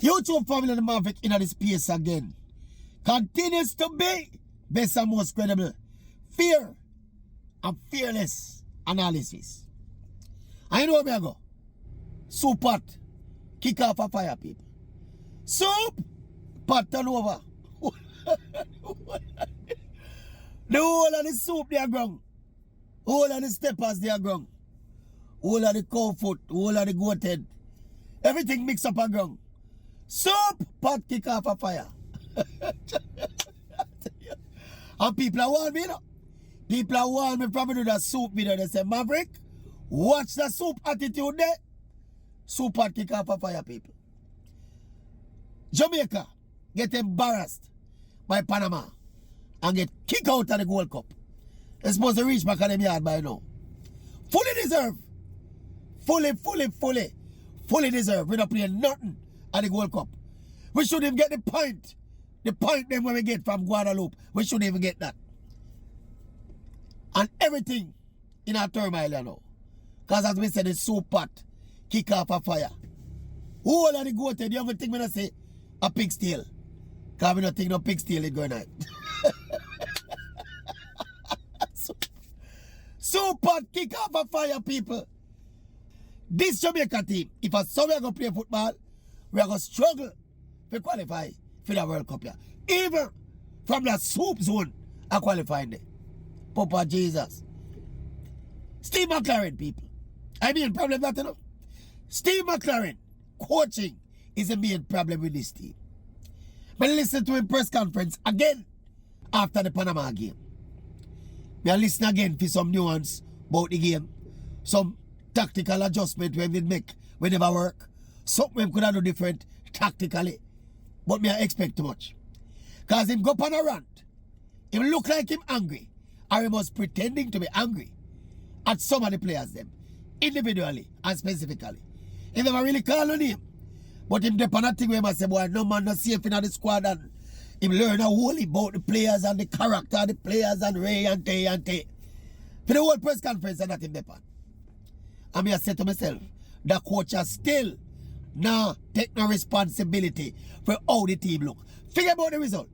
YouTube family the Maverick in the space again. Continues to be best and most credible. Fear and fearless analysis. I know where I go. Soup pot. Kick off a fire, people. Soup pot turn over. The whole of the soup they are ground. Whole of the steppers they are ground. Whole of the cow foot. Whole of the goat head. Everything mixed up a ground. Soup pot kick off a fire. And people are warning me, you know. People are warning me probably do that soup video. They say, Maverick, watch the soup attitude there. Soup pot kick off a fire, people. Jamaica get embarrassed by Panama and get kicked out of the Gold Cup. They're supposed to reach back at them yard by now. Fully deserved. Fully deserved. We don't play nothing at the Gold Cup. We shouldn't even get the point. The point then when we get from Guadeloupe, we shouldn't even get that. And everything in our turmoil now. Because as we said, the soup pot kick off a fire. Who all of the goat head, you ever think when I say a pig's tail? Because we don't think no pig's tail is going on. Soup pot kick off a fire, people. This Jamaica team, if a son we are going to play football, we are going to struggle to qualify for the World Cup here. Even from the soup zone, I qualify there. Papa Jesus. Steve McLaren, people. I mean, problem that enough. Steve McLaren, coaching is a main problem with this team. But listen to him press conference again after the Panama game. I listen again for some nuance about the game. Some tactical adjustment we did make we never work. Something we could have done different tactically. But me I expect too much. Because him go on a rant. Him look like him angry. Or he was pretending to be angry at some of the players them. Individually and specifically. He never really call on him. But him dep on a thing where he say, boy, no man not safe in the squad, and him learn a whole about the players and the character of the players and Ray and Tay and Tay. For the whole press conference and that him dep on. And me I say to myself, the coach has still now take no responsibility for how the team look. Figure about the result.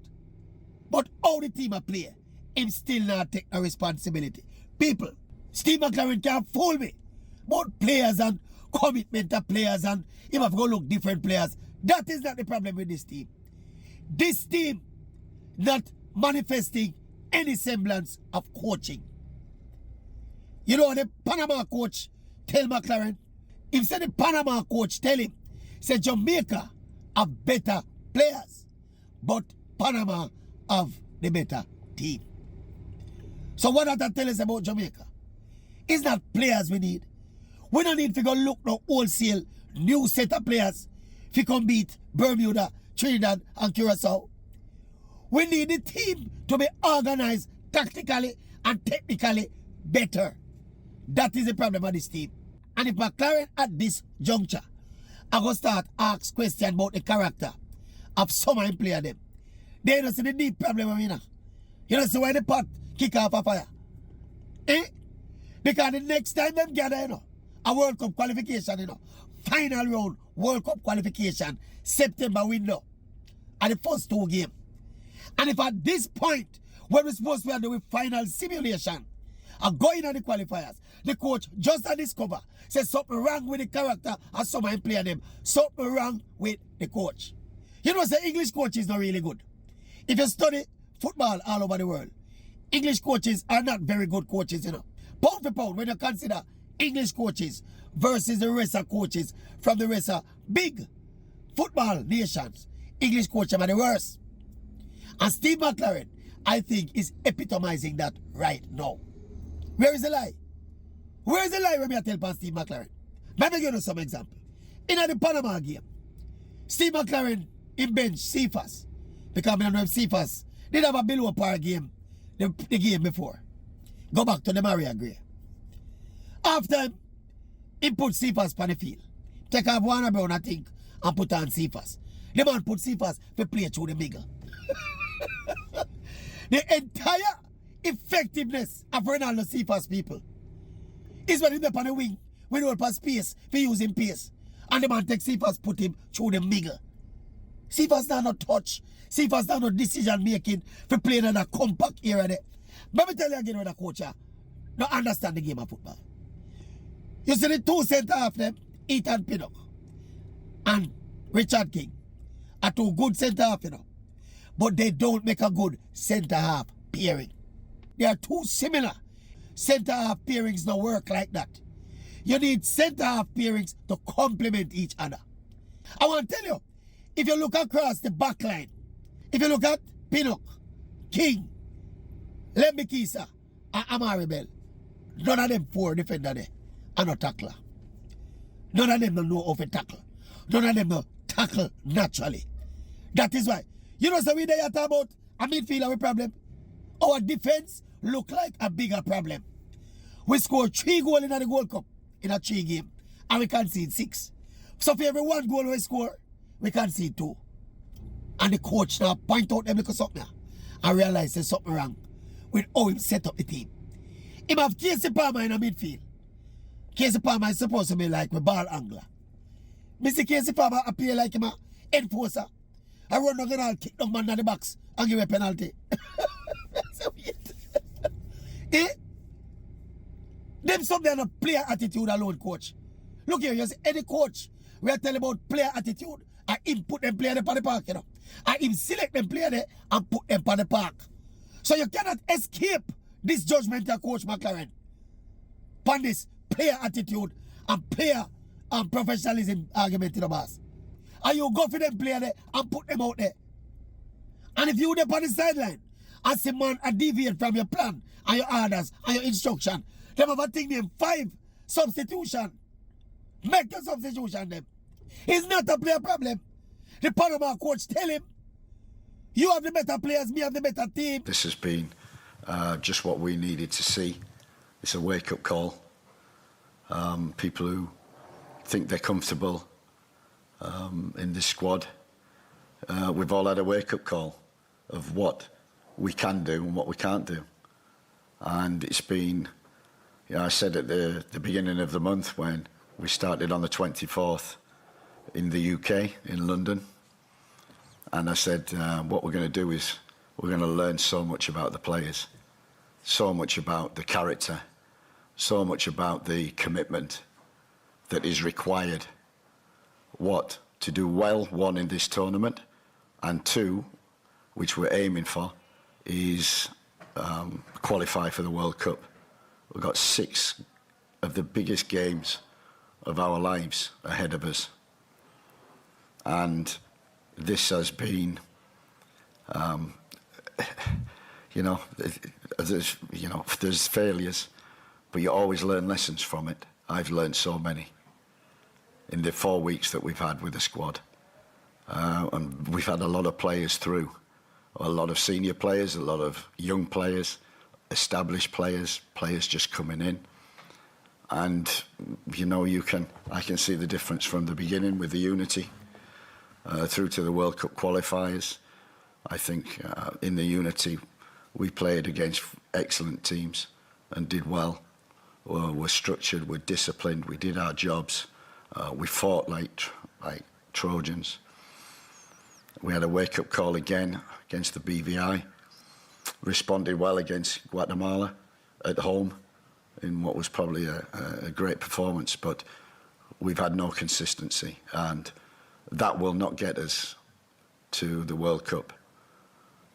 But how the team a play, him still not take no responsibility. People, Steve McLaren can't fool me. About players and commitment of players and him have to go look different players. That is not the problem with this team. This team not manifesting any semblance of coaching. You know, the Panama coach tell McLaren, him said the Panama coach tell him, say Jamaica have better players, but Panama have the better team. So what does that tell us about Jamaica? It's not players we need. We don't need to go look no wholesale new set of players if you can beat Bermuda, Trinidad and Curacao. We need the team to be organized tactically and technically better. That is the problem of this team. And if McLaren at this juncture, I go start ask questions about the character of some of them player them. They don't see the deep problem of me. You don't see why the pot kick off a fire. Eh? Because the next time them gather, you know, a World Cup qualification, you know, final round World Cup qualification, September window, at the first two games. And if at this point, when we're supposed to be doing final simulation, and going on the qualifiers, the coach just discover, says something wrong with the character of some of them player them, something wrong with the coach. You know, the English coach is not really good. If you study football all over the world, English coaches are not very good coaches, you know. Pound for pound, when you consider English coaches versus the rest of coaches from the rest of big football nations, English coaches are the worst. And Steve McLaren, I think, is epitomizing that right now. Where is the lie? Where is the lie when I tell Steve McLaren? Let me give you some example. In the Panama game, Steve McLaren in bench Cephas, because I don't know if Cephas did have a below par game the game before. Go back to the Maria Gray. After he put Cephas on the field, take off Warner Brown, I think, and put on Cephas. The man put Cephas to play through the middle. The entire effectiveness of Ronaldo Cephas, people, is when he's up on the wing, when he open space for using pace. And the man takes Cephas, put him through the middle. See if us not touch. See if us not decision making for playing in a compact era there. Let me tell you again with the coach not understand the game of football. You see the two centre half them, Ethan Pinnock and Richard King, are two good centre half, you know. But they don't make a good centre half pairing. They are too similar. Centre half pairings don't work like that. You need centre half pairings to complement each other. I want to tell you, if you look across the back line, if you look at Pinnock, King, Lembikisa, and Amari Bell, none of them four defender there are no tackler. None of them don't know how to tackle. None of them don't tackle naturally. That is why. You know, so we there talk about a midfield with problem. Our defense look like a bigger problem. We scored 3 goals in the Gold Cup in a 3 game, and we concede 6. So for every 1 goal we score, we concede 2. And the coach now point out them little something and realize there's something wrong with how he set up the team. He have Casey Palmer in the midfield. Casey Palmer is supposed to be like a ball angler. Mr. Casey Palmer appear like him a enforcer. I run down and kick down man in the box and give a penalty. So eh? Them something on player attitude alone, coach. Look here, you see any coach we are telling about player attitude and him put them player there on the park, you know. And him select them player there and put them on the park. So you cannot escape this judgment of Coach McLaren. Upon this player attitude and player and professionalism argument in the boss. And you go for them player there and put them out there. And if you there on the sideline and see man a deviate from your plan and your orders and your instruction, them have a thing named 5 substitution. Make your substitution them. It's not a player problem. The Panama coach tell him, you have the better players, me have the better team. This has been just what we needed to see. It's a wake-up call. People who think they're comfortable in this squad, we've all had a wake-up call of what we can do and what we can't do. And it's been, you know, I said at the beginning of the month when we started on the 24th in the UK, in London, and I said what we're going to do is we're going to learn so much about the players, so much about the character, so much about the commitment that is required, what, to do well, 1, in this tournament, and 2, which we're aiming for, is qualify for the World Cup. We've got 6 of the biggest games of our lives ahead of us. And this has been, you know, there's failures, but you always learn lessons from it. I've learned so many in the 4 weeks that we've had with the squad. And we've had a lot of players through, a lot of senior players, a lot of young players, established players, players just coming in. And, you know, I can see the difference from the beginning with the unity through to the World Cup qualifiers. I think in the unity we played against excellent teams and did well. We're structured, we're disciplined, we did our jobs. We fought like Trojans. We had a wake-up call again against the BVI. Responded well against Guatemala at home in what was probably a great performance, but we've had no consistency, and that will not get us to the World Cup.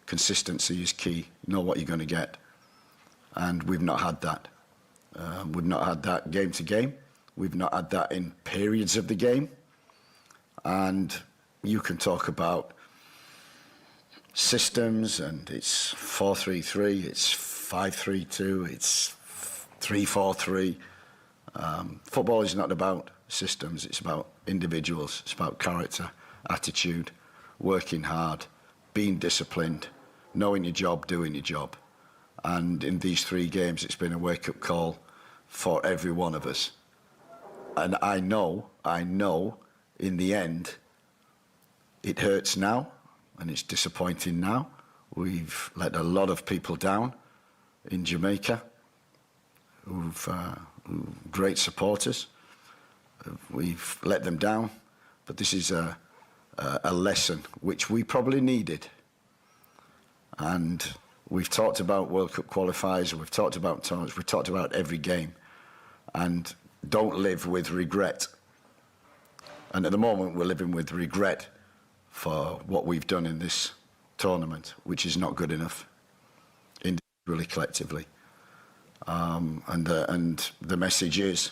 Consistency is key. You know what you're going to get, and we've not had that. We've not had that game to game. We've not had that in periods of the game. And you can talk about systems, and it's 4-3-3, it's 5-3-2, it's 3-4-3. Football is not about systems, it's about individuals, it's about character, attitude, working hard, being disciplined, knowing your job, doing your job. And in these 3 games, it's been a wake-up call for every one of us. And I know, in the end, it hurts now, and it's disappointing now. We've let a lot of people down in Jamaica, who've great supporters. We've let them down, but this is a a lesson which we probably needed. And we've talked about World Cup qualifiers, we've talked about tournaments, we've talked about every game. And don't live with regret. And at the moment, we're living with regret for what we've done in this tournament, which is not good enough, individually, collectively. And the message is,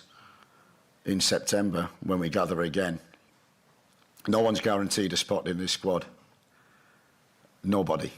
in September, when we gather again, no one's guaranteed a spot in this squad. Nobody.